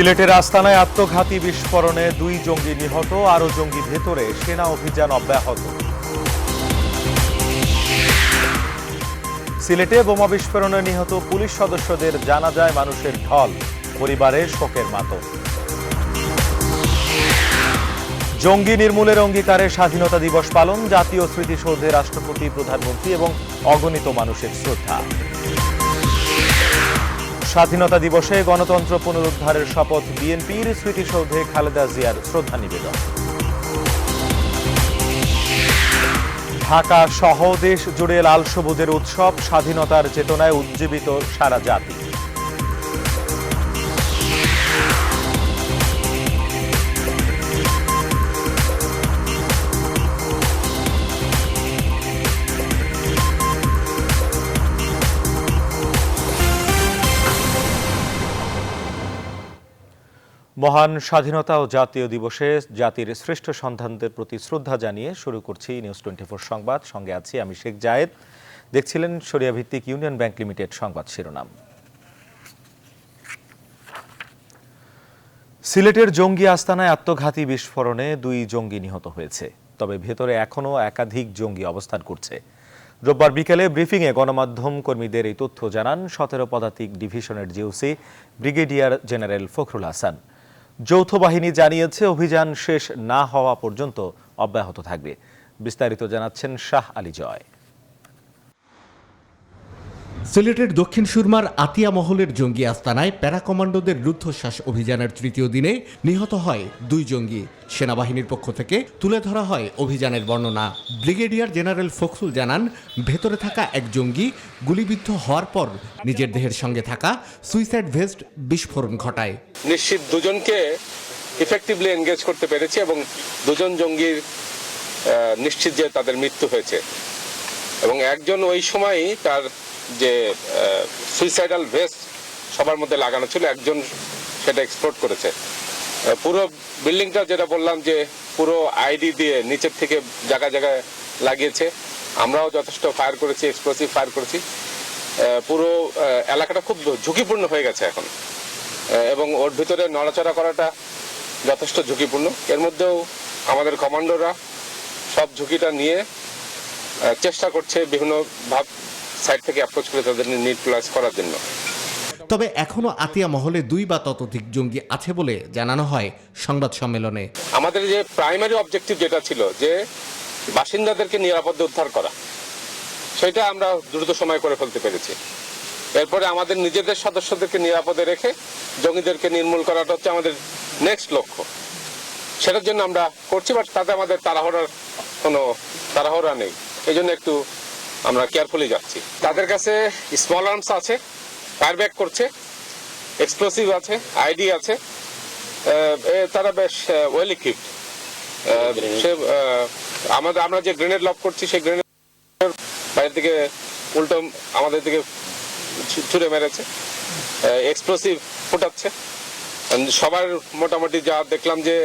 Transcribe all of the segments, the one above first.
সিলেটের আস্তানায় আত্মঘাতী বিস্ফোরণে 2 জঙ্গি নিহত, আরও জঙ্গি ভেতরে, সেনা অভিযান অব্যাহত। সিলেটে বোমা বিস্ফোরণে নিহত পুলিশ সদস্যদের জানাজায় মানুষের ঢল, পরিবারে শোকের মাতম। জঙ্গি নির্মূলের অঙ্গীকারে স্বাধীনতা দিবস পালন, জাতীয় স্মৃতিসৌধে রাষ্ট্রপতি, প্রধানমন্ত্রী এবং অগণিত মানুষের শ্রদ্ধা। স্বাধীনতা দিবসে গণতন্ত্র পুনরুদ্ধারের শপথ বিএনপির, স্মৃতিসৌধে খালেদা জিয়ার শ্রদ্ধা নিবেদন। ঢাকা সহ দেশ জুড়ে লাল সবুজের উৎসব, স্বাধীনতার চেতনায় উজ্জীবিত সারা জাতি। মহান স্বাধীনতা ও জাতীয় দিবসে জাতির শ্রেষ্ঠ সন্তানদের প্রতি শ্রদ্ধা জানিয়ে শুরু করছি নিউজ 24 সংবাদ। সঙ্গে আছি আমি শেখ জায়েদ। দেখছিলেন শরিয়া ভিত্তিক ইউনিয়ন ব্যাংক লিমিটেড সংবাদ শিরোনাম। সিলেটের জঙ্গি আস্তানায় আত্মঘাতী বিস্ফোরণে 2 জঙ্গি নিহত হয়েছে, তবে ভেতরে এখনও একাধিক জঙ্গি অবস্থান করছে। রোববার বিকেলে ব্রিফিংয়ে গণমাধ্যম কর্মীদের এই তথ্য জানান 17 পদাতিক ডিভিশনের GOC brigadier general Fakhrul Hasan. যৌথ বাহিনী জানিয়েছে অভিযান শেষ না হওয়া পর্যন্ত অব্যাহত থাকবে। বিস্তারিত জানাচ্ছেন শাহ আলী জয়। সিলেটের দক্ষিণ সুরমার আতিয়া মহলের জঙ্গি আস্তানায় প্যারা কমান্ডোদের রুদ্ধশ্বাস অভিযানের তৃতীয় দিনে নিহত হয় 2 জঙ্গি। সেনাবাহিনীর পক্ষ থেকে তুলে ধরা হয় অভিযানের বর্ণনা। ব্রিগেডিয়ার জেনারেল ফখরুল জানান, ভেতরে থাকা এক জঙ্গি গুলিবিদ্ধ হওয়ার পর নিজের দেহের সঙ্গে থাকা সুইসাইড ভেস্ট বিস্ফোরণ ঘটায়। নিশ্চিত 2 জনকে ইফেক্টিভলি এনগেজ করতে পেরেছে এবং 2 জন জঙ্গির নিশ্চিত যে তাদের মৃত্যু হয়েছে এবং একজন ওই সময়ই তার যে সুইসাইডাল ভেস্ট সবার মধ্যে লাগানো ছিল, একজন সেটা এক্সপ্লোড করেছে। পুরো বিল্ডিংটা যেটা বললাম যে পুরো আইডি দিয়ে নিচের থেকে জায়গায় জায়গায় লাগিয়েছে। আমরাও যথেষ্ট ফায়ার করেছি, এক্সপ্লোসিভ ফায়ার করেছি। পুরো এলাকাটা খুব ঝুঁকিপূর্ণ হয়ে গেছে এখন এবং ওর ভিতরে নড়াচড়া করাটা যথেষ্ট ঝুঁকিপূর্ণ। এর মধ্যেও আমাদের কমান্ডোরা সব ঝুঁকিটা নিয়ে চেষ্টা করছে বিভিন্ন সাইড থেকে অ্যাপ্রোচ করে তাদের নিউট্রালাইজ করার জন্য। তবে এখনো আতিয়া মহলে 2 বা ততোধিক জঙ্গি আছে বলে জানানো হয় সংবাদ সম্মেলনে। আমাদের যে প্রাইমারি অবজেক্টিভ যেটা ছিল যে বাসিন্দাদেরকে নিরাপদে উদ্ধার করা, সেটা আমরা দ্রুত সময় করে ফেলতে পেরেছি। এরপরে আমাদের নিজেদের সদস্যদেরকে নিরাপদে রেখে জঙ্গিদেরকে নির্মূল করাটা হচ্ছে আমাদের নেক্সট লক্ষ্য। সেটার জন্য আমরা করছি, বাট তাতে আমাদের তাড়াহুড়া নেই। এই জন্য একটু আমরা কেয়ারফুলি যাচ্ছি। তাদের কাছে স্মল আর্মস আছে, ফায়ার ব্যাক করছে, এক্সপ্লোসিভ আছে, আইডি আছে। তারা বেশ ওয়েল ইকুইপড। আমরা যে গ্রেনেড লক করছি সেই গ্রেনেড বাইরে থেকে উল্টো আমাদের দিকে ছুড়ে মেরেছে, এক্সপ্লোসিভ ফুটাচ্ছে। সবার মোটামুটি যা দেখলাম যে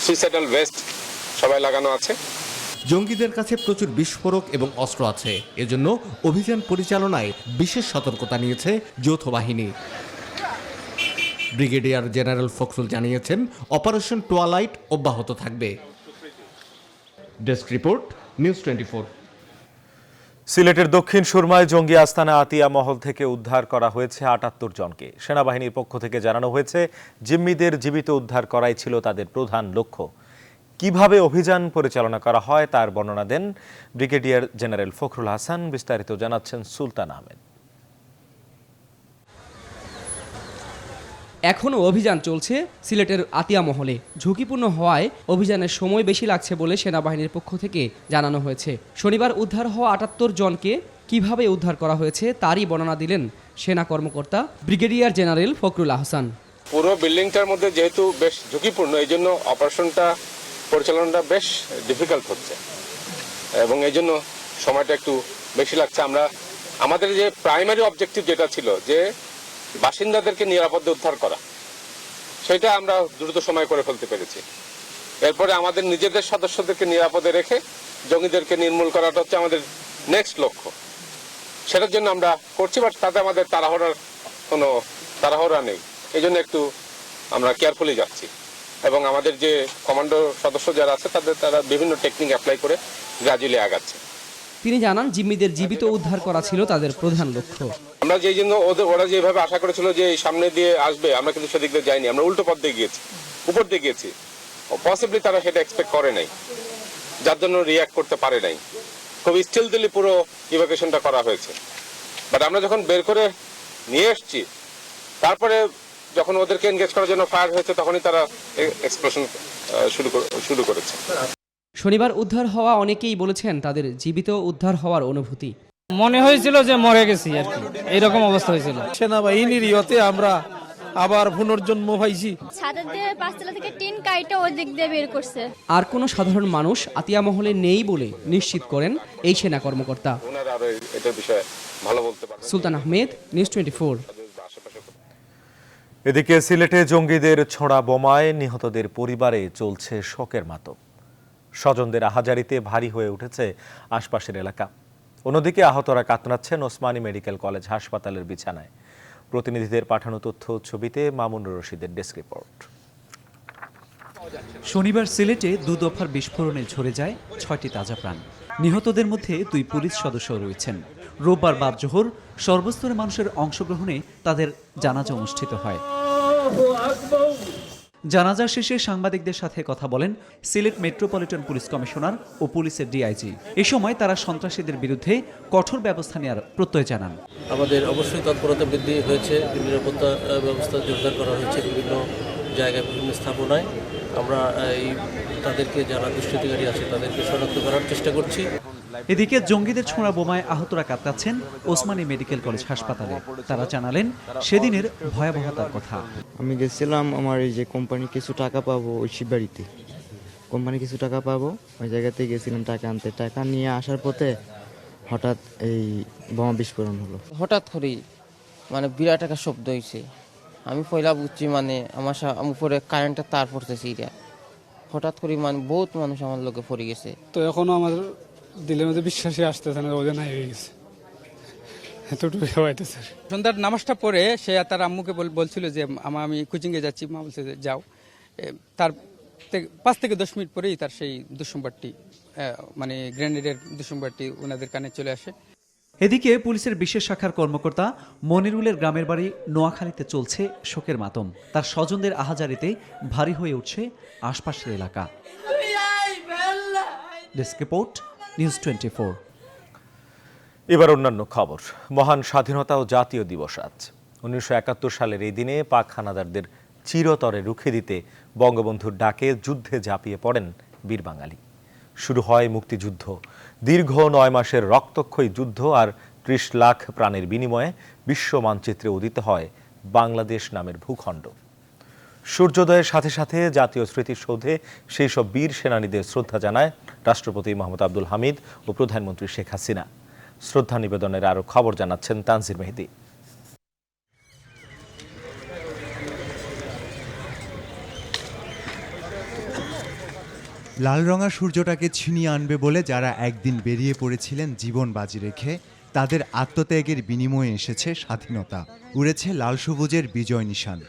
সুইসাইডাল ভেস্ট সবাই লাগানো আছে। জঙ্গিদের কাছে প্রচুর বিস্ফোরক এবং অস্ত্র আছে, এজন্য অভিযান পরিচালনায় বিশেষ সতর্কতা নিয়েছে যৌথ বাহিনী। ব্রিগেডিয়ার জেনারেল ফখরুল জানিয়েছেন, অপারেশন টুয়ালাইট অব্যাহত থাকবে। Desk report, news 24। সিলেটের দক্ষিণ সুরমায় জঙ্গি আস্তানা আতিয়া মহল থেকে উদ্ধার করা হয়েছে 78 জনকে। সেনাবাহিনীর পক্ষ থেকে জানানো হয়েছে, জিম্মিদের জীবিত উদ্ধার করাই ছিল তাদের প্রধান লক্ষ্য। কিভাবে অভিযান পরিচালনা করা হয় তার বর্ণনা দেন ব্রিগেডিয়ার জেনারেল ফখরুল হাসান। বিস্তারিত জানাচ্ছেন সুলতান আহমেদ। এখনও অভিযান চলছে সিলেটের আতিয়া মহলে। ঝুঁকিপূর্ণ হওয়ায় অভিযানের সময় বেশি লাগছে বলে সেনাবাহিনীর পক্ষ থেকে জানানো হয়েছে। শনিবার উদ্ধার হওয়া 78 জনকে কিভাবে উদ্ধার করা হয়েছে তারই বর্ণনা দিলেন সেনা কর্মকর্তা ব্রিগেডিয়ার জেনারেল ফখরুল হাসান। পুরো বিল্ডিংটার মধ্যে যেহেতু বেশ ঝুঁকিপূর্ণ, এই জন্য অপারেশনটা পরিচালনাটা বেশ ডিফিকাল্ট হচ্ছে এবং এই জন্য সময়টা একটু বেশি লাগছে। আমাদের যে প্রাইমারি অবজেক্টিভ যেটা ছিল যে বাসিন্দাদেরকে নিরাপদে উদ্ধার করা, সেটা আমরা দ্রুত সময় করে ফেলতে পেরেছি। এরপরে আমাদের নিজেদের সদস্যদেরকে নিরাপদে রেখে জঙ্গিদেরকে নির্মূল করাটা হচ্ছে আমাদের নেক্সট লক্ষ্য। সেটার জন্য আমরা করছি, বাট তাতে আমাদের তাড়াহুড়া নেই। এই জন্য একটু আমরা কেয়ারফুলি যাচ্ছি এবং আমাদের যে কমান্ডো সদস্য যারা আছে তারা বিভিন্ন টেকনিক অ্যাপ্লাই করে গ্রাজুয়ালি আগাচ্ছে। তিনি জানান জিম্মিদের জীবিত উদ্ধার করা ছিল তাদের প্রধান লক্ষ্য। আমরা যেই জন্য ওরা যেভাবে আশা করেছিল যে সামনে দিয়ে আসবে, আমরা কিন্তু সেদিক দিয়ে যাইনি, আমরা উল্টো পথ দিয়ে গিয়েছি, উপর দিয়ে গিয়েছি। পসিবলি তারা সেটা এক্সপেক্ট করে নাই, যার জন্য রিয়াক্ট করতে পারে নাই। খুব স্টিললি পুরো ইভাকুয়েশনটা করা হয়েছে। বাট আমরা যখন বের করে নিয়ে এসেছি, তারপরে যখন ওদেরকে এনগেজ করার জন্য ফায়ার হয়েছে, তখনই তারা এক্সপ্লোশন শুরু করেছে। শনিবার উদ্ধার হওয়া অনেকেই বলেছেন তাদের জীবিত উদ্ধার হওয়ার অনুভূতি। মনে হয়েছিল যে মরে গেছি আর কি, এইরকম অবস্থা হয়েছিল। সেনাবাহিনীর ইয়তে আমরা আবার পুনর্জন্ম পাইছি। ছাদের দিয়ে পাঁচতলা থেকে টিন কাইটা ওই দিক দিয়ে বের করছে। আর কোনো সাধারণ মানুষ আতিয়া মহলে নেই বলে নিশ্চিত করেন এই সেনা কর্মকর্তা। ওনারা আরো এটার বিষয়ে ভালো বলতে পারবেন। সুলতান আহমেদ, নিউজ 24। এদিকে সিলেটে জঙ্গিদের ছোড়া বোমায় নিহতদের পরিবারে চলছে শোকের মাতম। স্বজনদের আহাজারিতে ভারী হয়ে উঠেছে আশপাশের এলাকা। অন্যদিকে আহতরা কাতরাচ্ছেন ওসমানী মেডিকেল কলেজ হাসপাতালের বিছানায়। প্রতিনিধিদের পাঠানো তথ্য ছবিতে মামুনুর রশিদের ডেস্ক রিপোর্ট। শনিবার সিলেটে দফার বিস্ফোরণে ঝরে যায় 6টি তাজা প্রাণ। নিহতদের মধ্যে 2 পুলিশ সদস্য রয়েছেন। রোববার বাদ জোহর সর্বস্তরের মানুষের অংশগ্রহণে তাদের জানাজা অনুষ্ঠিত হয়। জানাজা শেষে সাংবাদিকদের সাথে কথা বলেন সিলেট মেট্রোপলিটন পুলিশ কমিশনার ও পুলিশের ডিআইজি। এ সময় তারা সন্ত্রাসীদের বিরুদ্ধে কঠোর ব্যবস্থা নেওয়ার প্রত্যয় জানান। আমাদের অবশ্যই তৎপরতা বৃদ্ধি হয়েছে, নিরাপত্তা ব্যবস্থা জোরদার করা হয়েছে বিভিন্ন জায়গায়, বিভিন্ন স্থাপনায়। আমরা তাদেরকে যারা দুষ্কৃতিকারী আছে তাদেরকে শনাক্ত করার চেষ্টা করছি। এদিকে জঙ্গিদের ছোড়া বোমায় আহতরা কাতরাচ্ছেন ওসমানী মেডিকেল কলেজ হাসপাতালে। তারা জানালেন সেদিনের ভয়াবহতার কথা। আমি গেছিলাম আমার এই যে কোম্পানি কিছু টাকা পাবো, ওই শিববাড়িতে কোম্পানি কিছু টাকা পাবো, ওই জায়গাতে গেছিলাম টাকা আনতে। টাকা নিয়ে আসার পথে হঠাৎ এই বোমা বিস্ফোরণ হলো। হঠাৎ করেই বিরাট একটা শব্দ হয়েছে। আমি পয়লা বুঝছি আমার উপরে কারেন্টের তার পড়তেছে। এটা হঠাৎ করে বহুত মানুষ আমার লোকে পড়ে গেছে। তো এখনো আমার দিলের মধ্যে বিশ্বাসই আসতেছে না, ওদের নাই হয়ে গেছে এতটুকু হইতেছে। সন্ধ্যার নামাজটা পরে সে তার আম্মুকে বলছিল যে আমি কোচিংয়ে যাচ্ছি। মা বলছে যে যাও। তার 5 থেকে 10 মিনিট পরেই তার সেই দুঃসংবাদটি গ্রেনেডের দুঃসংবাদটি ওনাদের কানে চলে আসে। এদিকে পুলিশের বিশেষ শাখার কর্মকর্তা মনিরুলের গ্রামের বাড়ি নোয়াখালীতে চলছে শোকের মাতম। তার স্বজনদের আহাজারিতে ভারী হয়ে উঠছে আশপাশের এলাকা। Desk report, news 24। এবার অন্যান্য খবর। মহান স্বাধীনতা ও জাতীয় দিবস আজ। 1971 সালের এই দিনে পাক হানাদারদের চিরতরে রুখে দিতে বঙ্গবন্ধুর ডাকে যুদ্ধে ঝাঁপিয়ে পড়েন বীর বাঙালি। শুরু হয় মুক্তিযুদ্ধ। দীর্ঘ 9 মাসের রক্তক্ষয়ী যুদ্ধ আর 30 লাখ প্রাণের বিনিময়ে বিশ্ব মানচিত্রে উদিত হয় বাংলাদেশ নামের ভূখণ্ড। সূর্যোদয়ের সাথে সাথে জাতীয় স্মৃতিসৌধে সেই সব বীর সেনানীদের শ্রদ্ধা জানায় রাষ্ট্রপতি মোহাম্মদ আব্দুল হামিদ ও প্রধানমন্ত্রী শেখ হাসিনা। শ্রদ্ধা নিবেদনের আরো খবর জানাচ্ছেন তানজির মেহেদি। লাল রঙা সূর্যটাকে ছিনিয়ে আনবে বলে যারা একদিন বেরিয়ে পড়েছিলেন জীবন বাজি রেখে, তাদের আত্মত্যাগের বিনিময়ে এসেছে স্বাধীনতা। উড়েছে লাল সবুজের বিজয় নিশান।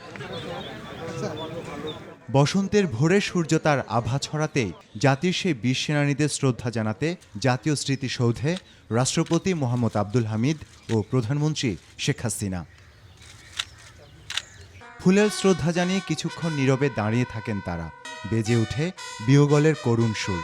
বসন্তের ভোরে সূর্য তার আভা ছড়াতেই জাতির সেই বীর সেনানীদের শ্রদ্ধা জানাতে জাতীয় স্মৃতিসৌধে রাষ্ট্রপতি মোহাম্মদ আব্দুল হামিদ ও প্রধানমন্ত্রী শেখ হাসিনা। ফুলের শ্রদ্ধা জানিয়ে কিছুক্ষণ নীরবে দাঁড়িয়ে থাকেন তারা। বেজে ওঠে বিয়োগলের করুণ সুর।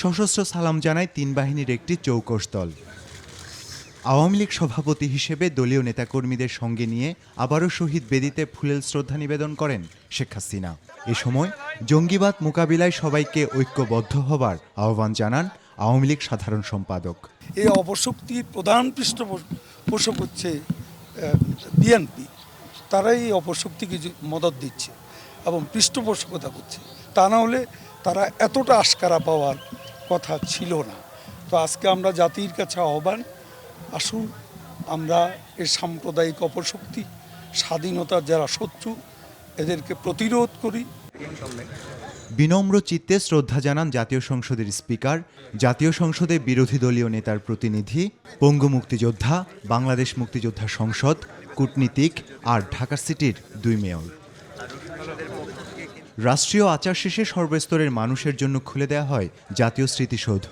সশস্ত্র সালাম জানায় 3 বাহিনীর একটি চৌকস দল। আওয়ামী লীগ সভাপতি হিসেবে দলীয় নেতাকর্মীদের সঙ্গে নিয়ে আবারও শহীদ বেদিতে ফুলেল শ্রদ্ধা নিবেদন করেন শেখ হাসিনা। এ সময় জঙ্গিবাদ মোকাবিলায় সবাইকে ঐক্যবদ্ধ হবার আহ্বান জানান আওয়ামী লীগ সাধারণ সম্পাদক। এই অপশক্তির প্রধান পৃষ্ঠপোষক হচ্ছে বিএনপি। তারাই এই অপশক্তিকে মদত দিচ্ছে এবং পৃষ্ঠপোষকতা করছে। তা না হলে তারা এতটা আশকারা পাওয়ার কথা ছিল না। তো আজকে আমরা জাতির কাছে আহ্বান, আসুন আমরা এই সাম্প্রদায়িক অপশক্তি, স্বাধীনতার যারা শত্রু, এদেরকে প্রতিরোধ করি। বিনম্র চিত্তে শ্রদ্ধা জানান জাতীয় সংসদের স্পিকার, জাতীয় সংসদে বিরোধী দলীয় নেতার প্রতিনিধি, পঙ্গু মুক্তিযোদ্ধা, বাংলাদেশ মুক্তিযোদ্ধা সংসদ, কূটনীতিক আর ঢাকা সিটির 2 মেয়র। রাষ্ট্রীয় আচার শেষে সর্বস্তরের মানুষের জন্য খুলে দেওয়া হয় জাতীয় স্মৃতিসৌধ।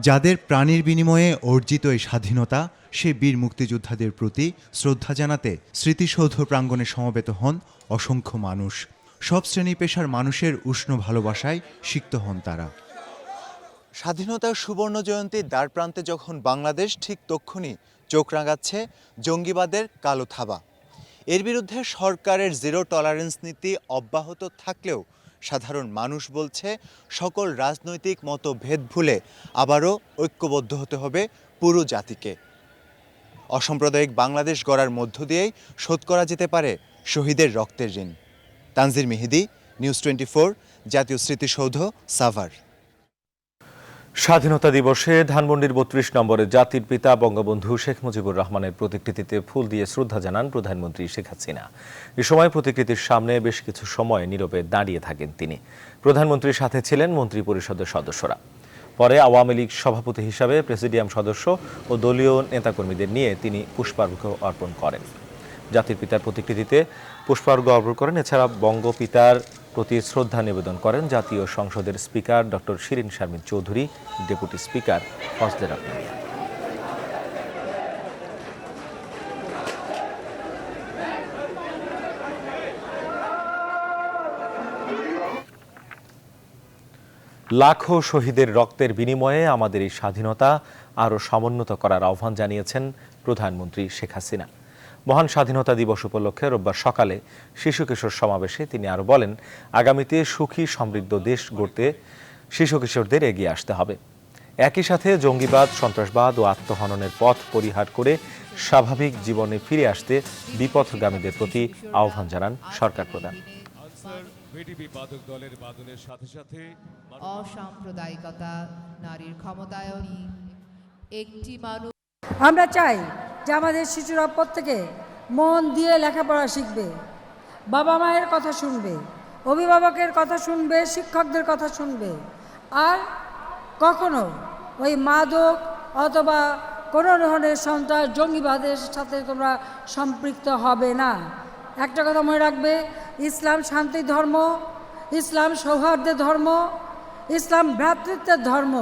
যাদের প্রাণীর বিনিময়ে অর্জিত এই স্বাধীনতা, সে বীর মুক্তিযোদ্ধাদের প্রতি শ্রদ্ধা জানাতে স্মৃতিসৌধ প্রাঙ্গণে সমবেত হন অসংখ্য মানুষ। সব শ্রেণী পেশার মানুষের উষ্ণ ভালোবাসায় সিক্ত হন তারা। স্বাধীনতার সুবর্ণ জয়ন্তীর দ্বার প্রান্তে যখন বাংলাদেশ, ঠিক তক্ষুনি চোখ রাঙাচ্ছে জঙ্গিবাদের কালো থাবা। এর বিরুদ্ধে সরকারের জিরো টলারেন্স নীতি অব্যাহত থাকলেও সাধারণ মানুষ বলছে সকল রাজনৈতিক মতভেদ ভুলে আবারও ঐক্যবদ্ধ হতে হবে পুরো জাতিকে। অসাম্প্রদায়িক বাংলাদেশ গড়ার মধ্য দিয়েই শোধ করা যেতে পারে শহীদের রক্তের ঋণ। তানজির মেহেদি, নিউজ 24, জাতীয় স্মৃতিসৌধ, সাভার। স্বাধীনতা দিবসে ধানমন্ডির 32 নম্বরে জাতির পিতা বঙ্গবন্ধু শেখ মুজিবুর রহমানের প্রতিকৃতিতে ফুল দিয়ে শ্রদ্ধা জানান প্রধানমন্ত্রী শেখ হাসিনা। এ সময় প্রতিকৃতির সামনে বেশ কিছু সময় নীরবে দাঁড়িয়ে থাকেন তিনি। প্রধানমন্ত্রীর সাথে ছিলেন মন্ত্রী পরিষদের সদস্যরা। পরে আওয়ামী লীগ সভাপতি হিসাবে প্রেসিডিয়াম সদস্য ও দলীয় নেতাকর্মীদের নিয়ে তিনি পুষ্পার্ঘ্য অর্পণ করেন। জাতির পিতার প্রতিকৃতিতে পুষ্পার্ঘ্য অর্পণ করেন। এছাড়া বঙ্গপিতার প্রতি শ্রদ্ধা নিবেদন করেন জাতীয় সংসদের speaker doctor Shirin Sharmin Chowdhury, deputy speaker Fazle Rabbi. লাখো শহীদের রক্তের বিনিময়ে আমাদের এই স্বাধীনতা আরও সমুন্নত করার আহ্বান জানিয়েছেন প্রধানমন্ত্রী শেখ হাসিনা। মহান স্বাধীনতা দিবস উপলক্ষে রোববার সকালে শিশু কিশোর সমাবেশে তিনি আরও বলেন, আগামীতে সুখী সমৃদ্ধ দেশ গড়তে শিশু কিশোরদের এগিয়ে আসতে হবে। একই সাথে জঙ্গিবাদ, সন্ত্রাসবাদ ও আত্মহননের পথ পরিহার করে স্বাভাবিক জীবনে ফিরে আসতে বিপথগামীদের প্রতি আহ্বান জানান সরকার প্রধান। অসাম্প্রদায়িকতা, নারীর ক্ষমতায়নী, একটি মানুষ। আমরা চাই যে আমাদের শিশুরা প্রত্যেকে মন দিয়ে লেখাপড়া শিখবে, বাবা মায়ের কথা শুনবে, অভিভাবকের কথা শুনবে, শিক্ষকদের কথা শুনবে, আর কখনো ওই মাদক অথবা কোনো ধরনের সন্ত্রাস, জঙ্গিবাদের সাথে তোমরা সম্পৃক্ত হবে না। একটা কথা মনে রাখবে, ইসলাম শান্তির ধর্ম, ইসলাম সৌহার্দ্যের ধর্ম, ইসলাম ভ্রাতৃত্বের ধর্ম।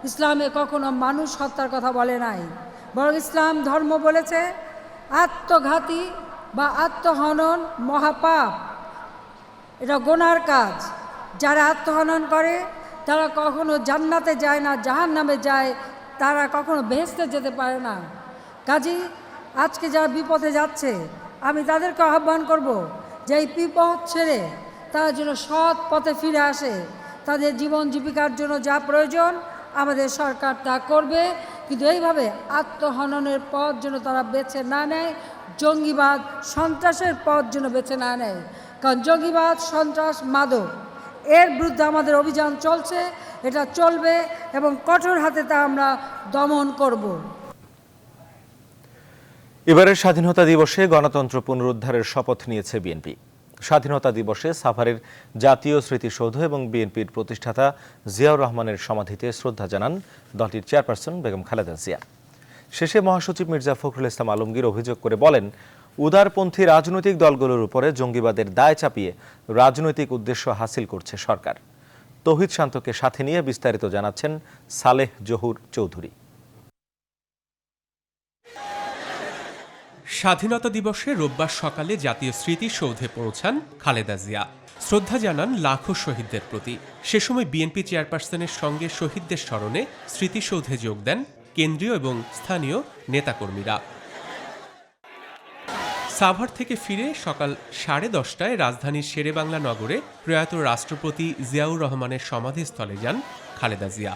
ইসলামে কখনো মানুষ হত্যার কথা বলে নাই, বরং ইসলাম ধর্ম বলেছে আত্মঘাতী বা আত্মহনন মহাপাপ, এটা গুনার কাজ। যারা আত্মহনন করে তারা কখনো জান্নাতে যায় না, জাহান্নামে যায়, তারা কখনো বেহেশতে যেতে পারে না। কাজেই আজকে যারা বিপথে যাচ্ছে, আমি তাদেরকে আহ্বান করব যে এই বিপদ ছেড়ে তারা যেন সৎ পথে ফিরে আসে। তাদের জীবন জীবিকার জন্য যা প্রয়োজন আমাদের সরকার তা করবে, কিন্তু এইভাবে আত্মহননের পথ যেন তারা বেছে না নেয়, জঙ্গিবাদ, সন্ত্রাসের পথ যেন বেছে না নেয়। কারণ জঙ্গিবাদ, সন্ত্রাস, মাদক, এর বিরুদ্ধে আমাদের অভিযান চলছে, এটা চলবে এবং কঠোর হাতে তা আমরা দমন করব। এবারের স্বাধীনতা দিবসে গণতন্ত্র পুনরুদ্ধারের শপথ নিয়েছে বিএনপি। স্বাধীনতা দিবসে সাভারের জাতীয় স্মৃতিসৌধ এবং বিএনপির প্রতিষ্ঠাতা জিয়াউর রহমানের সমাধিতে শ্রদ্ধা জানান দলটির চেয়ারপারসন বেগম খালেদা জিয়া। শেষে মহাসচিব মির্জা ফখরুল ইসলাম আলমগীর অভিযোগ করে বলেন, উদারপন্থী রাজনৈতিক দলগুলোর উপরে জঙ্গিবাদের দায় চাপিয়ে রাজনৈতিক উদ্দেশ্য হাসিল করছে সরকার। তৌহিদ শান্তকে সাথে নিয়ে বিস্তারিত জানাচ্ছেন সালেহ জহুর চৌধুরী। স্বাধীনতা দিবসে রোববার সকালে জাতীয় স্মৃতিসৌধে পৌঁছান খালেদা জিয়া। শ্রদ্ধা জানান লাখো শহীদদের প্রতি। সে সময় বিএনপি চেয়ারপারসনের সঙ্গে শহীদদের স্মরণে স্মৃতিসৌধে যোগ দেন কেন্দ্রীয় এবং স্থানীয় নেতাকর্মীরা। সাভার থেকে ফিরে সকাল 10:30টায় রাজধানীর শেরেবাংলা নগরে প্রয়াত রাষ্ট্রপতি জিয়াউর রহমানের সমাধিস্থলে যান খালেদা জিয়া।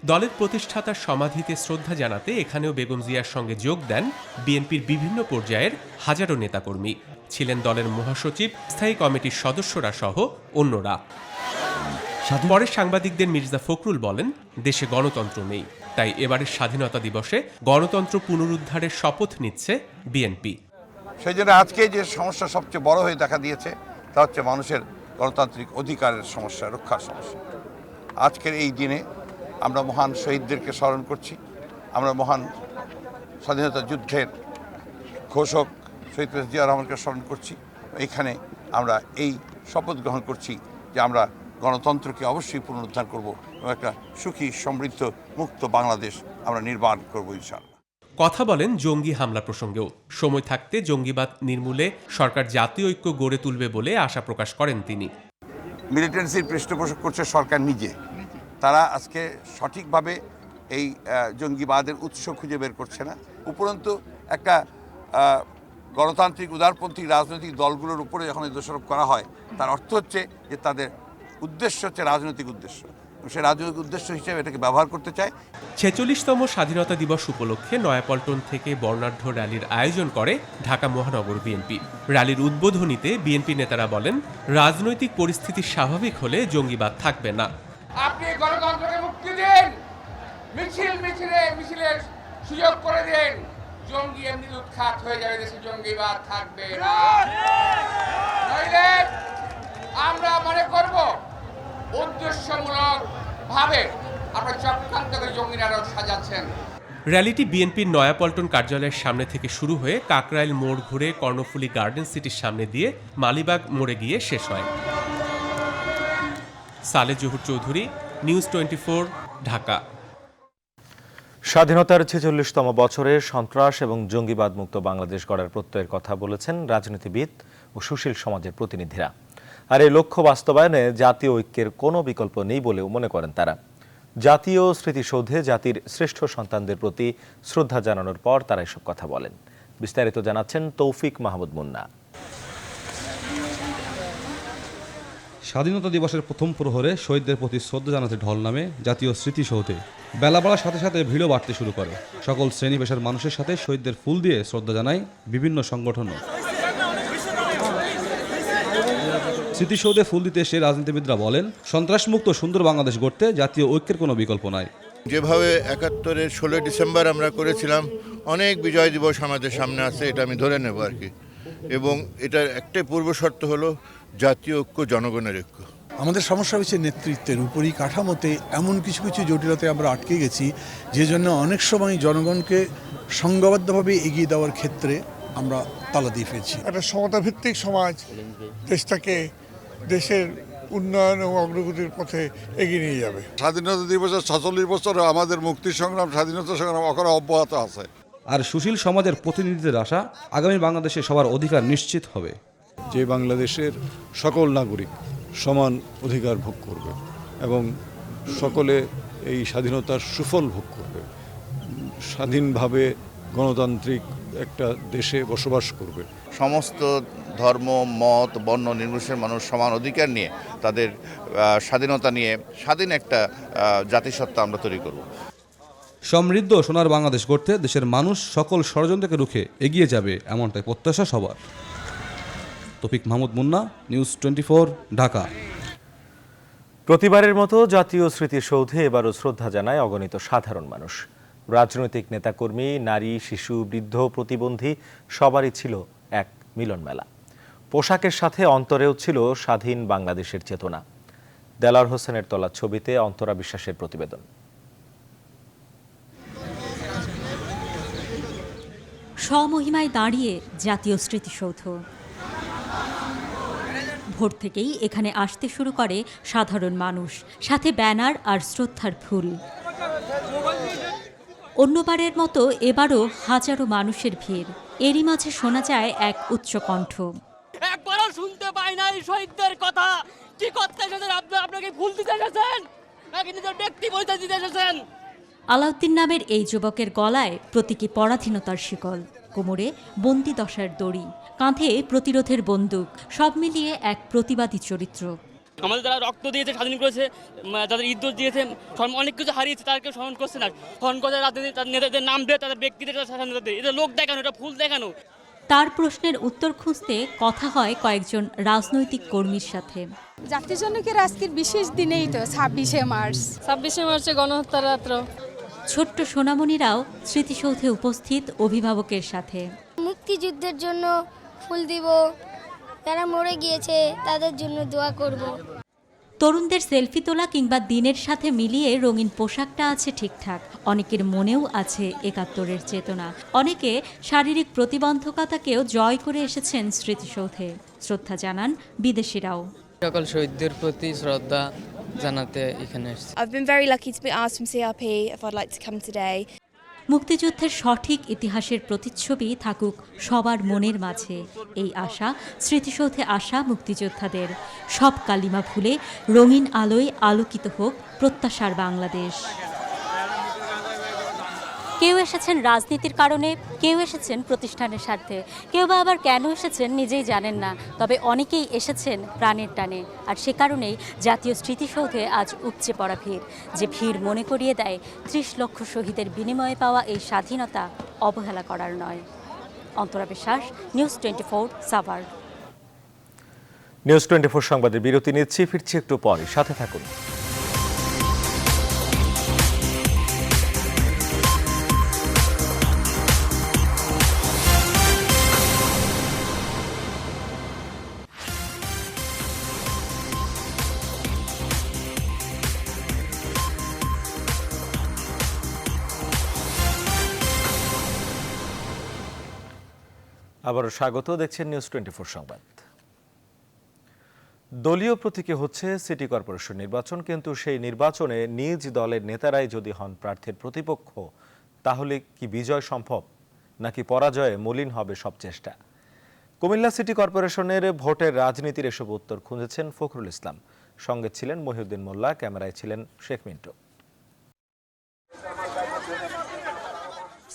দলের প্রতিষ্ঠাতার সমাধিতে শ্রদ্ধা জানাতে এখানেও বেগম জিয়ার সঙ্গে যোগ দেন বিএনপির বিভিন্ন পর্যায়ের হাজারো নেতাকর্মী। ছিলেন দলের মহাসচিব, স্থায়ী কমিটির সদস্যরা সহ অন্যরা। পরে সাংবাদিকদের মির্জা ফখরুল বলেন, দেশে গণতন্ত্র নেই, তাই এবারের স্বাধীনতা দিবসে গণতন্ত্র পুনরুদ্ধারের শপথ নিচ্ছে বিএনপি। সেই জন্য আজকে যে সমস্যা সবচেয়ে বড় হয়ে দেখা দিয়েছে তা হচ্ছে মানুষের গণতান্ত্রিক অধিকারের সমস্যা, রক্ষার সমস্যা। আজকের এই দিনে আমরা মহান শহীদদেরকে স্মরণ করছি, আমরা মহান স্বাধীনতা যুদ্ধের ঘোষক শহীদ প্রেসিডেন্ট জিয়া রহমানকে স্মরণ করছি। এখানে আমরা এই শপথ গ্রহণ করছি যে আমরা গণতন্ত্রকে অবশ্যই পুনরুদ্ধার করব এবং একটা সুখী, সমৃদ্ধ, মুক্ত বাংলাদেশ আমরা নির্মাণ করব ইনশাআল্লাহ। কথা বলেন জঙ্গি হামলা প্রসঙ্গেও। সময় থাকতে জঙ্গিবাদ নির্মূলে সরকার জাতীয় ঐক্য গড়ে তুলবে বলে আশা প্রকাশ করেন তিনি। মিলিটেন্সির পৃষ্ঠপোষক করছে সরকার নিজে। তারা আজকে সঠিকভাবে এই জঙ্গিবাদের উৎস খুঁজে বের করছে না। উপরন্তু একটা গণতান্ত্রিক উদারপন্থী রাজনৈতিক দলগুলোর উপরে যখন দোষারোপ করা হয়, তার অর্থ হচ্ছে যে তাদের উদ্দেশ্য হচ্ছে রাজনৈতিক উদ্দেশ্য, সে রাজনৈতিক উদ্দেশ্য হিসেবে এটাকে ব্যবহার করতে চায়। ৪৬তম স্বাধীনতা দিবস উপলক্ষে নয়াপল্টন থেকে বর্ণাঢ্য র্যালির আয়োজন করে ঢাকা মহানগর বিএনপি। র্যালির উদ্বোধনীতে বিএনপি নেতারা বলেন, রাজনৈতিক পরিস্থিতি স্বাভাবিক হলে জঙ্গিবাদ থাকবে না। আপনি গণতন্ত্রকে মুক্তি দিন, মিছিলের সুযোগ করে দিন, জঙ্গি এমনি উৎখাত হয়ে যাবে, দেশে জঙ্গিবাদ থাকবে না। নইলে আমরা মনে করব উদ্দেশ্যমূলক ভাবে আপনারা চক্রান্ত করে জঙ্গি নাটক সাজাচ্ছেন। র্যালিটি বিএনপির নয়াপল্টন কার্যালয়ের সামনে থেকে শুরু হয়ে কাকরাইল মোড় ঘুরে কর্ণফুলী গার্ডেন সিটির সামনে দিয়ে মালিবাগ মোড়ে গিয়ে শেষ হয়। সালেহ জহুর চৌধুরী, নিউজ 24, ঢাকা। স্বাধীনতার ৪৬তম বছরে সন্ত্রাস এবং জঙ্গিবাদ মুক্ত বাংলাদেশ গড়ার প্রত্যয়ের কথা বলেছেন রাজনীতিবিদ ও সুশীল সমাজের প্রতিনিধিরা। আর এই লক্ষ্য বাস্তবায়নে জাতীয় ঐক্যের কোনো বিকল্প নেই বলেও মনে করেন তারা। জাতীয় স্মৃতিসৌধে জাতির শ্রেষ্ঠ সন্তানদের প্রতি শ্রদ্ধা জানানোর পর তারা এসব কথা বলেন। বিস্তারিত জানাচ্ছেন তৌফিক মাহমুদ মুন্না। স্বাধীনতা দিবসের প্রথম প্রহরে শহীদদের প্রতি শ্রদ্ধা জানাতে ঢল নামে জাতীয় স্মৃতিসৌধে। বেলা বাড়ার সাথে সাথে ভিড়ও বাড়তে শুরু করে। সকল শ্রেণী পেশার মানুষের সাথে শহীদদের ফুল দিয়ে শ্রদ্ধা জানায় বিভিন্ন সংগঠনও। স্মৃতিসৌধে ফুল দিতে এসে রাজনীতিবিদরা বলেন, সন্ত্রাসমুক্ত সুন্দর বাংলাদেশ গড়তে জাতীয় ঐক্যের কোনো বিকল্প নাই। যেভাবে ৭১-এর ১৬ ডিসেম্বর আমরা করেছিলাম, অনেক বিজয় দিবস আমাদের সামনে আছে, এটা আমি ধরে নেব আর কি। এবং এটার একটাই পূর্ব শর্ত হলো জাতীয় ঐক্য, জনগণের ঐক্য। আমাদের সমস্যা হচ্ছে নেতৃত্বের উপরই কাঠামোতে এমন কিছু কিছু জটিলতায় আমরা আটকে গেছি, যে জন্য অনেক সময় জনগণকে সংঘবদ্ধভাবে এগিয়ে দেওয়ার ক্ষেত্রে আমরা তালা দিয়ে ফেলছি। একটা সমতাভিত্তিক সমাজ দেশটাকে দেশের উন্নয়ন এবং অগ্রগতির পথে এগিয়ে নিয়ে যাবে। স্বাধীনতা দিবসের ৪৬ বছরে আমাদের মুক্তি সংগ্রাম, স্বাধীনতা সংগ্রাম অখরা অব্যাহত আছে। আর সুশীল সমাজের প্রতিনিধিদের আশা, আগামী বাংলাদেশে সবার অধিকার নিশ্চিত হবে। যে বাংলাদেশের সকল নাগরিক সমান অধিকার ভোগ করবে এবং সকলে এই স্বাধীনতার সুফল ভোগ করবে, স্বাধীনভাবে গণতান্ত্রিক একটা দেশে বসবাস করবে। সমস্ত ধর্ম, মত, বর্ণ নির্বিশেষে মানুষ সমান অধিকার নিয়ে, তাদের স্বাধীনতা নিয়ে স্বাধীন একটা জাতিসত্তা আমরা তৈরি করব। সমৃদ্ধ সোনার বাংলাদেশ গড়তে দেশের মানুষ সকল ষড়যন্ত্রকে রুখে এগিয়ে যাবে, এমনটাই প্রত্যাশা সবার। তৌফিক মাহমুদ মুন্না, নিউজ 24, ঢাকা। প্রতিবারের মতো জাতীয় স্মৃতিসৌধে এবারও শ্রদ্ধা জানায় অগণিত সাধারণ মানুষ। রাজনৈতিক নেতাকর্মী, নারী, শিশু, বৃদ্ধ, প্রতিবন্ধী সবারই ছিল এক মিলন মেলা। পোশাকের সাথে অন্তরেও ছিল স্বাধীন বাংলাদেশের চেতনা। দেলাওয়ার হোসেনের তোলা ছবিতে অন্তরা বিশ্বাসের প্রতিবেদন। স্বমহিমায় দাঁড়িয়ে জাতীয় স্মৃতিসৌধ। ভোর থেকেই এখানে আসতে শুরু করে সাধারণ মানুষ, সাথে ব্যানার আর শ্রদ্ধার ফুল। অন্যবারের মতো এবারও হাজারো মানুষের ভিড়। এরই মাঝে শোনা যায় এক উচ্চ কণ্ঠ, একবারও শুনতে পাই নাই শহীদদের কথা। কি করতে এসেছেন? আপনাকে ফুল দিতে এসেছেন নাকি নিজের ব্যক্তি পরিচয় দিতে এসেছেন? আলাউদ্দিন নামের এই যুবকের গলায় প্রতীকী পরাধীনতার শিকল, কোমরে বন্দি দশার দড়ি, কাঁধে প্রতিরোধের বন্দুক, সব মিলিয়ে এক প্রতিবাদী চরিত্র। আমাদের যারা রক্ত দিয়েছে, স্বাধীন করেছে, যাদের ইজ্জত দিয়েছে, অনেক কিছু হারিয়েছে, তাদেরকে স্মরণ করছে না। স্মরণ করে রাজনীতি তাদের নেতাদের নাম দেয়, তাদের ব্যক্তিদের স্বাধীনতা দেয়। এটা লোক দেখানো, এটা ফুল দেখানো। তার প্রশ্নের উত্তর খুঁজতে কথা হয় কয়েকজন রাজনৈতিক কর্মীর সাথে। জাতির জনকের আজকের বিশেষ দিনেই তো ২৬শে মার্চ। ২৬শে মার্চে গণহত্যার রাত্র। ছোট্ট সোনামণিরাও স্মৃতিসৌধে উপস্থিত অভিভাবকের সাথে। মুক্তিযুদ্ধের জন্য ফুল দিব যারা মরে গিয়েছে তাদের জন্য দোয়া করব। তরুণদের সেলফি তোলা কিংবা দিনের সাথে মিলিয়ে রঙিন পোশাকটা আছে ঠিকঠাক, অনেকের মনেও আছে একাত্তরের চেতনা। অনেকে শারীরিক প্রতিবন্ধকতাকেও জয় করে এসেছেন স্মৃতিসৌধে। শ্রদ্ধা জানান বিদেশিরাও। সকল শহীদদের প্রতি শ্রদ্ধা জানাতে এখানে এসেছি। I've been very lucky to be asked from CRP if I'd like to come today. মুক্তিযুদ্ধের সঠিক ইতিহাসের প্রতিচ্ছবি থাকুক সবার মনের মাঝে, এই আশা স্মৃতিসৌধে আসা মুক্তিযোদ্ধাদের। সব কালিমা ভুলে রঙিন আলোয় আলোকিত হোক প্রত্যাশার বাংলাদেশ। কেউ এসেছেন রাজনীতির কারণে, কেউ এসেছেন প্রতিষ্ঠানের স্বার্থে, কেউ বা আবার কেন এসেছেন নিজেই জানেন না। তবে অনেকেই এসেছেন প্রাণের টানে, আর সে কারণেই জাতীয় স্মৃতিসৌধে আজ উপচে পড়া ভিড়। যে ভিড় মনে করিয়ে দেয় ৩০ লক্ষ শহীদের বিনিময়ে পাওয়া এই স্বাধীনতা অবহেলা করার নয়। অন্তরা বিশ্বাস, নিউজ 24, সাভার। নিউজ 24 সংবাদের বিরতি নিচ্ছি, ফিরছি একটু পরে, সাথে থাকুন। আবারও স্বাগত, দেখছেন নিউজ 24 সংবাদ। দলীয় প্রতীকে হচ্ছে সিটি কর্পোরেশন নির্বাচন, কিন্তু সেই নির্বাচনে নিজ দলের নেতারাই যদি হন প্রার্থীর প্রতিপক্ষ, তাহলে কি বিজয় সম্ভব, নাকি পরাজয়ে মলিন হবে সব চেষ্টা? কুমিল্লা সিটি কর্পোরেশনের ভোটের রাজনীতির এসব উত্তর খুঁজেছেন ফখরুল ইসলাম। সঙ্গে ছিলেন মহিউদ্দিন মোল্লা, ক্যামেরায় ছিলেন শেখ মিন্টু।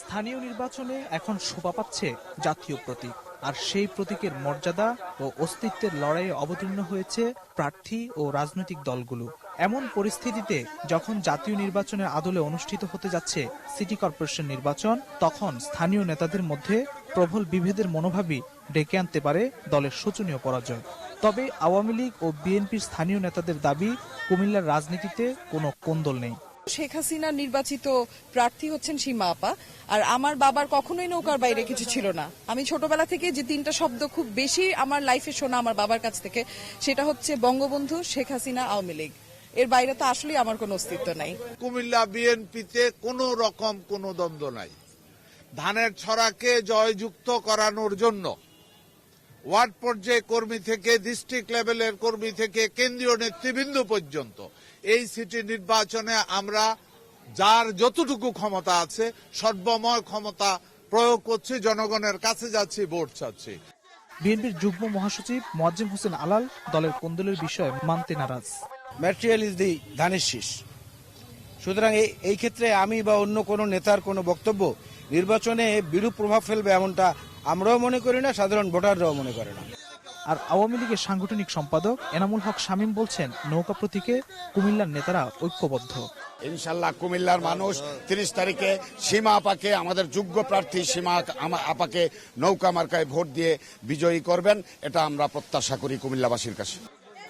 স্থানীয় নির্বাচনে এখন শোভা পাচ্ছে জাতীয় প্রতীক, আর সেই প্রতীকের মর্যাদা ও অস্তিত্বের লড়াইয়ে অবতীর্ণ হয়েছে প্রার্থী ও রাজনৈতিক দলগুলো। এমন পরিস্থিতিতে যখন জাতীয় নির্বাচনের আদলে অনুষ্ঠিত হতে যাচ্ছে সিটি কর্পোরেশন নির্বাচন, তখন স্থানীয় নেতাদের মধ্যে প্রবল বিভেদের মনোভাবই ডেকে আনতে পারে দলের শোচনীয় পরাজয়। তবে আওয়ামী লীগ ও বিএনপির স্থানীয় নেতাদের দাবি, কুমিল্লার রাজনীতিতে কোনো কোন্দল নেই। শেখ হাসিনা নির্বাচিত প্রার্থী হচ্ছেন সীমা আপা, আর আমার বাবার কখনোই নৌকার বাইরে কিছু ছিল না। আমি ছোটবেলা থেকে যে তিনটা শব্দ খুব বেশি আমার লাইফে শোনা আমার বাবার কাছ থেকে, সেটা হচ্ছে বঙ্গবন্ধু, শেখ হাসিনা, আওয়ামী লীগ। এর বাইরে তো আসলে আমার কোনো অস্তিত্ব নাই। কুমিল্লা বিএনপিতে কোনো রকম কোনো দ্বন্দ্ব নাই। ধানের ছড়াকে জয়যুক্ত করানোর জন্য ওয়ার্ড পর্যায়ে কর্মী থেকে ডিস্ট্রিক্ট লেভেলের কর্মী থেকে কেন্দ্রীয় নেতৃবৃন্দ পর্যন্ত এই সিটি নির্বাচনে আমরা যার যতটুকু ক্ষমতা আছে সর্বময় ক্ষমতা প্রয়োগ করছি, জনগণের কাছে যাচ্ছি, ভোট চাচ্ছি। বিএনপির যুগ্ম মহাসচিব মোয়াজ্জেম হোসেন আলাল দলের কোন্দলের বিষয়ে মানতে নারাজ। ম্যাটেরিয়াল ইজ দি ধানের শীষ। সুতরাং এই ক্ষেত্রে আমি বা অন্য কোনো নেতার কোনো বক্তব্য নির্বাচনে বিরূপ প্রভাব ফেলবে এমনটা আমরাও মনে করি না, সাধারণ ভোটাররাও মনে করে না। আর আওয়ামী লীগের সাংগঠনিক সম্পাদক এনামুল হক শামীম বলছেন, নৌকা প্রতীকে কুমিল্লার নেতারা ঐক্যবদ্ধ। ইনশাল্লাহ কুমিল্লার মানুষ 30 তারিখে সীমা আপাকে, আমাদের যোগ্য প্রার্থী সীমা আপাকে নৌকা মার্কায় ভোট দিয়ে বিজয়ী করবেন, এটা আমরা প্রত্যাশা করি কুমিল্লাবাসীর কাছে।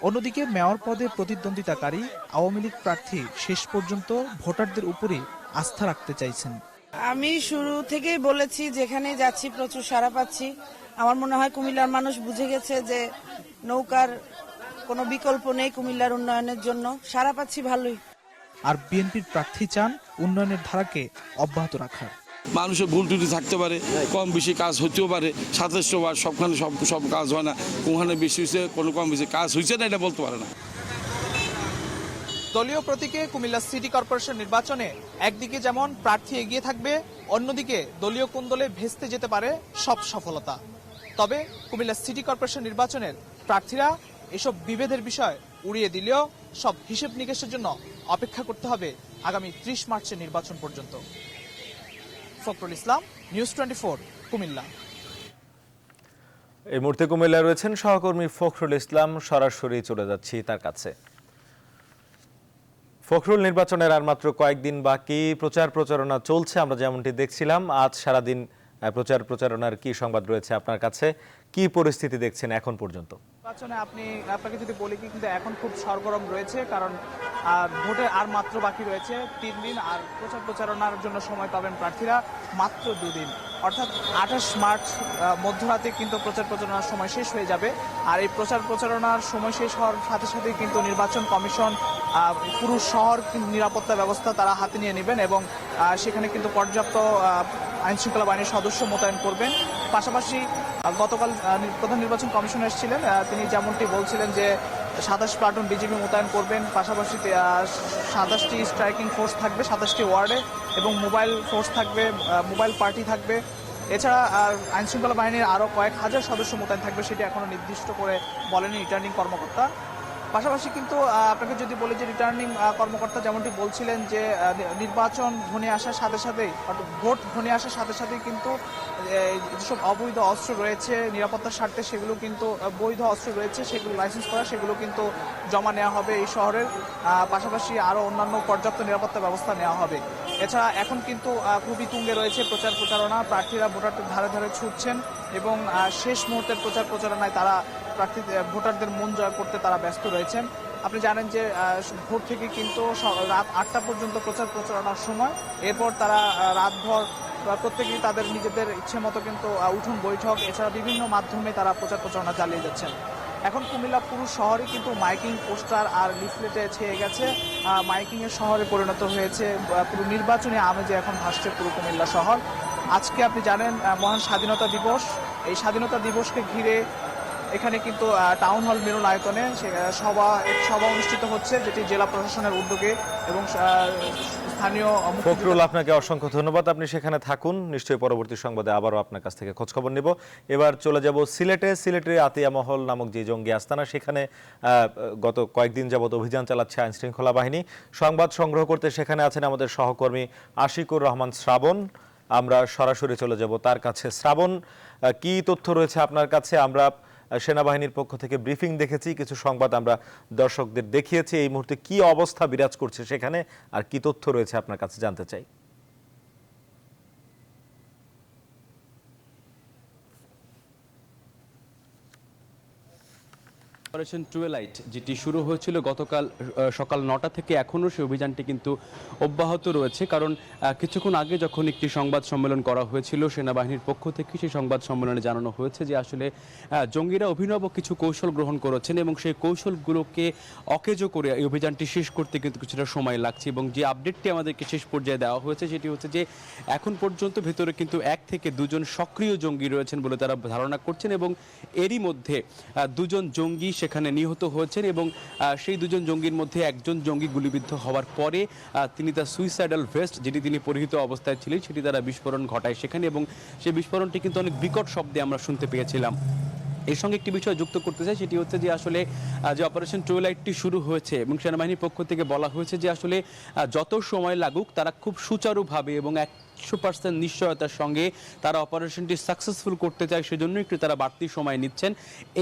অন্যদিকে মেয়র পদে প্রতিদ্বন্দ্বিতাকারী আওয়ামী লীগ প্রার্থী শেষ পর্যন্ত ভোটারদের উপরই আস্থা রাখতে চাইছেন। আমি শুরু থেকেই বলেছি, যেখানে যাচ্ছি প্রচুর সাড়া পাচ্ছি। আমার মনে হয় কুমিল্লার মানুষ বুঝে গেছে যে নৌকার কোনো বিকল্প নেই কুমিল্লার উন্নয়নের জন্য। সাড়া পাচ্ছি ভালোই। আর বিএনপির প্রার্থী চান উন্নয়নের ধারাকে অব্যাহত রাখার। মানুষের ভুল ত্রুটি থাকতে পারে, কম বেশি কাজ হতেও পারে, 27 বার সবখানে সব কাজ হয় না, কোনখানে বেশি হয়েছে, কোনো কম বেশি কাজ হয়েছে না, এটা বলতে পারে না। দলীয় প্রতীকে কুমিল্লা সিটি কর্পোরেশন নির্বাচনে একদিকে যেমন প্রার্থী এগিয়ে থাকবে, অন্যদিকে দলীয় কোন্দলে ভেস্তে যেতে পারে সব সফলতা। তবে কুমিল্লা সিটি কর্পোরেশন নির্বাচনের প্রার্থীরা এসব বিভেদের বিষয় উড়িয়ে দিলেও সব হিসেব নিকেশের জন্য অপেক্ষা করতে হবে আগামী 30 মার্চের নির্বাচন পর্যন্ত। ফখরুল ইসলাম, নিউজ 24, কুমিল্লা। এই মুহূর্তে কুমিল্লায় রয়েছেন সহকর্মী ফখরুল ইসলাম, সরাসরি চলে যাচ্ছি তার কাছে। ফখরুল, নির্বাচনের আর মাত্র কয়েকদিন বাকি, প্রচার প্রচারণা চলছে, আমরা যেমনটি দেখছিলাম। আজ সারাদিন প্রচার প্রচারণার কি সংবাদ রয়েছে আপনার কাছে, কি পরিস্থিতি দেখছেন এখন পর্যন্ত? নির্বাচনে আপনাকে যদি বলি কি কিন্তু এখন খুব সরগরম রয়েছে, কারণ ভোটের আর মাত্র বাকি রয়েছে 3 দিন, আর প্রচারণার জন্য সময় পাবেন প্রার্থীরা মাত্র 2 দিন, অর্থাৎ 28 মার্চ মধ্যরাতে কিন্তু প্রচারণার সময় শেষ হয়ে যাবে। আর এই প্রচারণার সময় শেষ হওয়ার সাথে সাথে কিন্তু নির্বাচন কমিশন পুরো শহর নিরাপত্তা ব্যবস্থা তারা হাতে নিয়ে নেবেন এবং সেখানে কিন্তু পর্যাপ্ত আইনশৃঙ্খলা বাহিনীর সদস্য মোতায়েন করবেন। পাশাপাশি গতকাল প্রধান নির্বাচন কমিশনার এসেছিলেন, তিনি যেমনটি বলছিলেন যে 27 প্লাটুন বিজিবি মোতায়েন করবেন, পাশাপাশি 27টি স্ট্রাইকিং ফোর্স থাকবে 27টি ওয়ার্ডে এবং মোবাইল ফোর্স থাকবে, মোবাইল পার্টি থাকবে। এছাড়া আইনশৃঙ্খলা বাহিনীর আরও কয়েক হাজার সদস্য মোতায়েন থাকবে, সেটি এখনও নির্দিষ্ট করে বলেনি রিটার্নিং কর্মকর্তা। পাশাপাশি কিন্তু আপনাকে যদি বলি যে রিটার্নিং কর্মকর্তা যেমনটি বলছিলেন যে নির্বাচন ঘনিয়ে আসার সাথে সাথেই, অর্থাৎ ভোট ঘনিয়ে আসার সাথে সাথেই কিন্তু যেসব অবৈধ অস্ত্র রয়েছে নিরাপত্তার স্বার্থে, সেগুলো কিন্তু বৈধ অস্ত্র রয়েছে সেগুলো লাইসেন্স করা, সেগুলো কিন্তু জমা নেওয়া হবে এই শহরের। পাশাপাশি আরও অন্যান্য পর্যাপ্ত নিরাপত্তা ব্যবস্থা নেওয়া হবে। এছাড়া এখন কিন্তু খুবই তুঙ্গে রয়েছে প্রচারণা, প্রার্থীরা ভোটারদের ধারে ধারে ছুটছেন এবং শেষ মুহূর্তের প্রচারণায় তারা ভোটারদের মন জয় করতে তারা ব্যস্ত রয়েছেন। আপনি জানেন যে ভোর থেকে কিন্তু রাত 8টা পর্যন্ত প্রচারণার সময়, এরপর তারা রাতভর প্রত্যেকেই তাদের নিজেদের ইচ্ছে মতো কিন্তু উঠোন বৈঠক এছাড়া বিভিন্ন মাধ্যমে তারা প্রচারণা চালিয়ে যাচ্ছেন। এখন কুমিল্লা পুরো শহরে কিন্তু মাইকিং, পোস্টার আর লিফলেটে ছেয়ে গেছে, মাইকিংয়ের শহরে পরিণত হয়েছে, পুরো নির্বাচনী আমেজে এখন ভাসছে পুরো কুমিল্লা শহর। আজকে আপনি জানেন মহান স্বাধীনতা দিবস, এই স্বাধীনতা দিবসকে ঘিরে এখানে কিন্তু টাউন হল মিলনায়তনে সভা অনুষ্ঠিত হচ্ছে, যেটি জেলা প্রশাসনের উদ্যোগে এবং স্থানীয়। ফখরুল, আপনাকে অসংখ্য ধন্যবাদ, আপনি সেখানে থাকুন, নিশ্চয়ই পরবর্তী সংবাদে আবারও আপনার কাছ থেকে খোঁজখবর নেব। এবার চলে যাব সিলেটে আতিয়া মহল নামক যে জঙ্গি আস্তানা, সেখানে গত কয়েকদিন যাবত অভিযান চালাচ্ছে আইন শৃঙ্খলা বাহিনী। সংবাদ সংগ্রহ করতে সেখানে আছেন আমাদের সহকর্মী আশিকুর রহমান শ্রাবণ, আমরা সরাসরি চলে যাব তার কাছে। শ্রাবণ, কি তথ্য রয়েছে আপনার কাছে? আমরা সেনাবাহিনীর পক্ষ থেকে ব্রিফিং দেখেছি, কিছু সংবাদ আমরা দর্শকদের দেখিয়েছি। এই মুহূর্তে কি অবস্থা বিরাজ করছে সেখানে আর কি তথ্য রয়েছে আপনার কাছে জানতে চাই। অপারেশন টুয়েলাইট যেটি শুরু হয়েছিল গতকাল সকাল 9টা থেকে এখনও সেই অভিযানটি কিন্তু অব্যাহত রয়েছে, কারণ কিছুক্ষণ আগে যখন একটি সংবাদ সম্মেলন করা হয়েছিল সেনাবাহিনীর পক্ষ থেকে, সেই সংবাদ সম্মেলনে জানানো হয়েছে যে আসলে জঙ্গিরা অভিনব কিছু কৌশল গ্রহণ করেছেন এবং সেই কৌশলগুলোকে অকেজো করে এই অভিযানটি শেষ করতে কিন্তু কিছুটা সময় লাগছে। এবং যে আপডেটটি আমাদেরকে শেষ পর্যায়ে দেওয়া হয়েছে সেটি হচ্ছে যে এখন পর্যন্ত ভেতরে কিন্তু 1 থেকে 2 জন সক্রিয় জঙ্গি রয়েছেন বলে তারা ধারণা করছেন এবং এরই মধ্যে 2 জন জঙ্গি সেখানে নিহত হয়েছেন এবং সেই 2 জন জঙ্গির মধ্যে একজন জঙ্গি গুলিবিদ্ধ হওয়ার পরে তিনি তার সুইসাইডাল ভেস্ট যেটি তিনি পরিহিত অবস্থায় ছিলেন সেটি দ্বারা বিস্ফোরণ ঘটায় সেখানে, এবং সেই বিস্ফোরণটি কিন্তু অনেক বিকট শব্দে আমরা শুনতে পেয়েছিলাম। এর সঙ্গে একটি বিষয় যুক্ত করতে চাই, সেটি হচ্ছে যে আসলে যে অপারেশন টুয়েলাইটটি শুরু হয়েছে এবং সেনাবাহিনীর পক্ষ থেকে বলা হয়েছে যে আসলে যত সময় লাগুক তারা খুব সুচারুভাবে এবং 100% নিশ্চয়তার সঙ্গে তারা অপারেশনটি সাকসেসফুল করতে চায়, সেজন্য একটু তারা বাড়তি সময় নিচ্ছেন।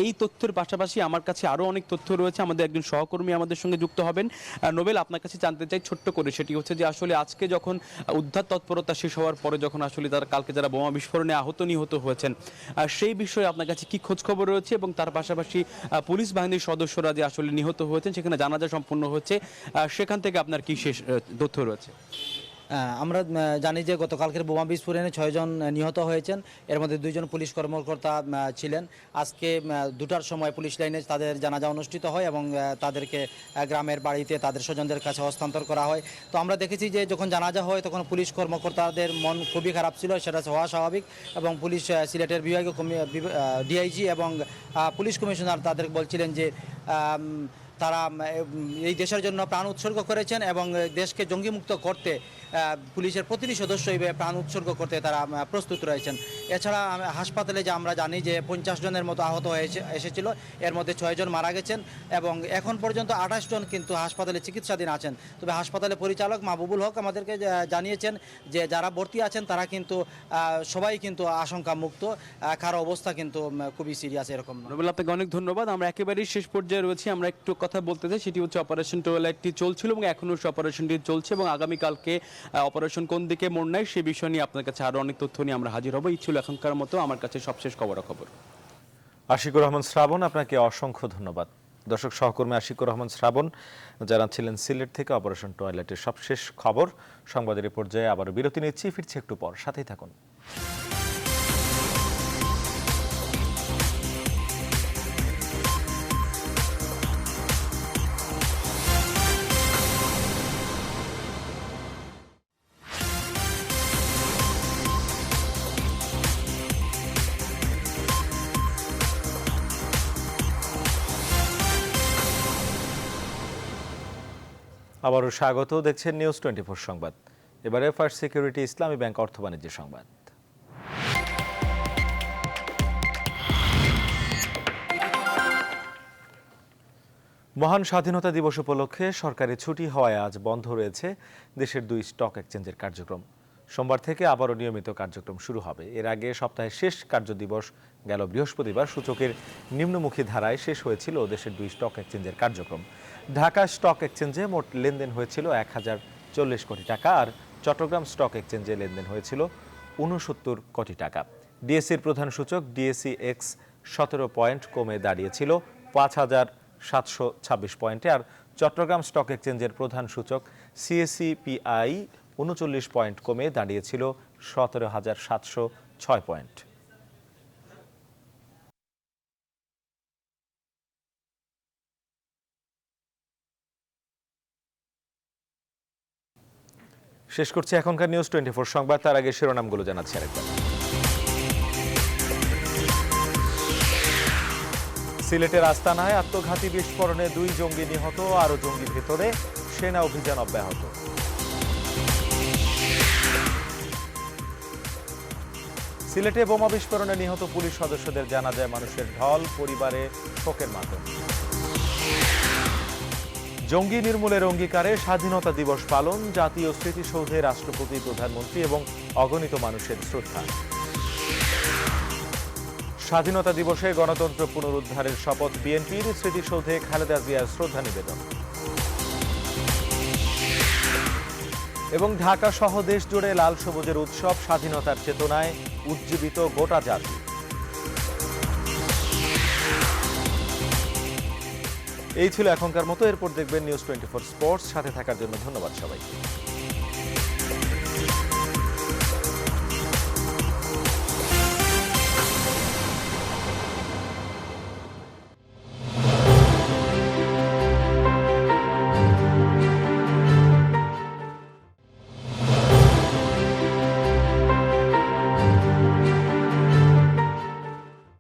এই তথ্যের পাশাপাশি আমার কাছে আরও অনেক তথ্য রয়েছে, আমাদের একজন সহকর্মী আমাদের সঙ্গে যুক্ত হবেন। নোবেল, আপনার কাছে জানতে চাই ছোট্ট করে, সেটি হচ্ছে যে আসলে আজকে যখন উদ্ধার তৎপরতা শেষ হওয়ার পরে যখন আসলে তারা কালকে যারা বোমা বিস্ফোরণে নিহত হয়েছেন সেই বিষয়ে আপনার কাছে কি খোঁজ খবর রয়েছে এবং তার পাশাপাশি পুলিশ বাহিনীর সদস্যরা যে আসলে নিহত হয়েছেন সেখানে জানাজা সম্পন্ন হচ্ছে, সেখান থেকে আপনার কি শেষ তথ্য রয়েছে? আমরা জানি যে গতকালকের বোমা বিস্ফোরণে 6 জন নিহত হয়েছেন, এর মধ্যে 2 জন পুলিশ কর্মকর্তা ছিলেন। আজকে 2টার সময় পুলিশ লাইনে তাদের জানাজা অনুষ্ঠিত হয় এবং তাদেরকে গ্রামের বাড়িতে তাদের স্বজনদের কাছে হস্তান্তর করা হয়। তো আমরা দেখেছি যে যখন জানাজা হয় তখন পুলিশ কর্মকর্তাদের মন খুবই খারাপ ছিল, সেটা হওয়া স্বাভাবিক, এবং পুলিশ সিলেটের বিভাগীয় ডিআইজি এবং পুলিশ কমিশনার তাদের বলছিলেন যে তারা এই দেশের জন্য প্রাণ উৎসর্গ করেছেন এবং দেশকে জঙ্গিমুক্ত করতে পুলিশের প্রতিটি সদস্য প্রাণ উৎসর্গ করতে তারা প্রস্তুত রয়েছেন। এছাড়া হাসপাতালে যে আমরা জানি যে 50 জনের মতো আহত এসেছিল, এর মধ্যে 6 জন মারা গেছেন এবং এখন পর্যন্ত 28 জন কিন্তু হাসপাতালে চিকিৎসাধীন আছেন। তবে হাসপাতালের পরিচালক মাহবুবুল হক আমাদেরকে জানিয়েছেন যে যারা ভর্তি আছেন তারা কিন্তু সবাই কিন্তু আশঙ্কা মুক্ত, কারো অবস্থা কিন্তু খুবই সিরিয়াস এরকম। আপনাকে অনেক ধন্যবাদ। আমরা একেবারেই শেষ পর্যায়ে রয়েছি, আমরা একটু কথা বলতে চাই, সেটি হচ্ছে অপারেশন টুয়েলাইটটি চলছিল এবং এখনও সে অপারেশনটি চলছে এবং আগামীকালকে অপারেশন কোন দিকে মোড় নেয় সে বিষয় নিয়ে আপনার কাছে আরও অনেক তথ্য নিয়ে আমরা হাজির হব। এই ছিল এখনকার মতো আমার কাছে সবশেষ খবরাখবর। আশিকুর রহমান শ্রাবণ, আপনাকে অসংখ্য ধন্যবাদ। দর্শক, সহকর্মী আশিকুর রহমান শ্রাবণ জানাচ্ছিলেন সিলেট থেকে অপারেশন টয়লেটের সবশেষ খবর। সংবাদের এই পর্যায়ে আবারও বিরতি নিচ্ছি, ফিরছি একটু পর, সাথেই থাকুন। আবারও স্বাগত, দেখছেন নিউজ 24 সংবাদ। এবারে ফার্স্ট সিকিউরিটি ইসলামী ব্যাংক অর্থ বাণিজ্য সংবাদ। মহান স্বাধীনতা দিবস উপলক্ষে সরকারি ছুটি হওয়ায় আজ বন্ধ রয়েছে দেশের 2 স্টক এক্সচেঞ্জের কার্যক্রম। সোমবার থেকে আবারও নিয়মিত কার্যক্রম শুরু হবে। এর আগে সপ্তাহের শেষ কার্যদিবস গেল বৃহস্পতিবার সূচকের নিম্নমুখী ধারায় শেষ হয়েছিল দেশের 2 স্টক এক্সচেঞ্জের কার্যক্রম। ঢাকা স্টক এক্সচেঞ্জে মোট লেনদেন হয়েছিল 1040 কোটি টাকা, আর চট্টগ্রাম স্টক এক্সচেঞ্জে লেনদেন হয়েছিল 69 কোটি টাকা। ডিএসসির প্রধান সূচক ডিএসসি এক্স 17 পয়েন্ট কমে দাঁড়িয়েছিল 5726 পয়েন্টে, আর চট্টগ্রাম স্টক এক্সচেঞ্জের প্রধান সূচক সিএসসি পিআই 39 পয়েন্ট কমে দাঁড়িয়েছিল 17,706 পয়েন্ট। শেষ করছি এখনকার নিউজ 24 সংবাদ। তার আগে শিরোনামগুলো জানাচ্ছি আরেকবার। সিলেটের আস্তানায় আত্মঘাতী বিস্ফোরণে 2 জঙ্গি নিহত, আরও জঙ্গি ভেতরে, সেনা অভিযান অব্যাহত। সিলেটে বোমা বিস্ফোরণে নিহত পুলিশ সদস্যদের জানাজায় মানুষের ঢল, পরিবারে শোকের মাতম। জঙ্গি নির্মূলের অঙ্গীকারে স্বাধীনতা দিবস পালন, জাতীয় স্মৃতিসৌধে রাষ্ট্রপতি, প্রধানমন্ত্রী এবং অগণিত মানুষের শ্রদ্ধা। স্বাধীনতা দিবসে গণতন্ত্র পুনরুদ্ধারের শপথ বিএনপির, স্মৃতিসৌধে খালেদা জিয়ার শ্রদ্ধা নিবেদন। এবং ঢাকা সহ দেশ জুড়ে লাল সবুজের উৎসব, স্বাধীনতার চেতনায় উজ্জীবিত গোটা জাতি। এই ছিল এখনকার মতো। এরপর দেখবেন নিউজ 24 স্পোর্টস। সাথে থাকার জন্য ধন্যবাদ সবাইকে।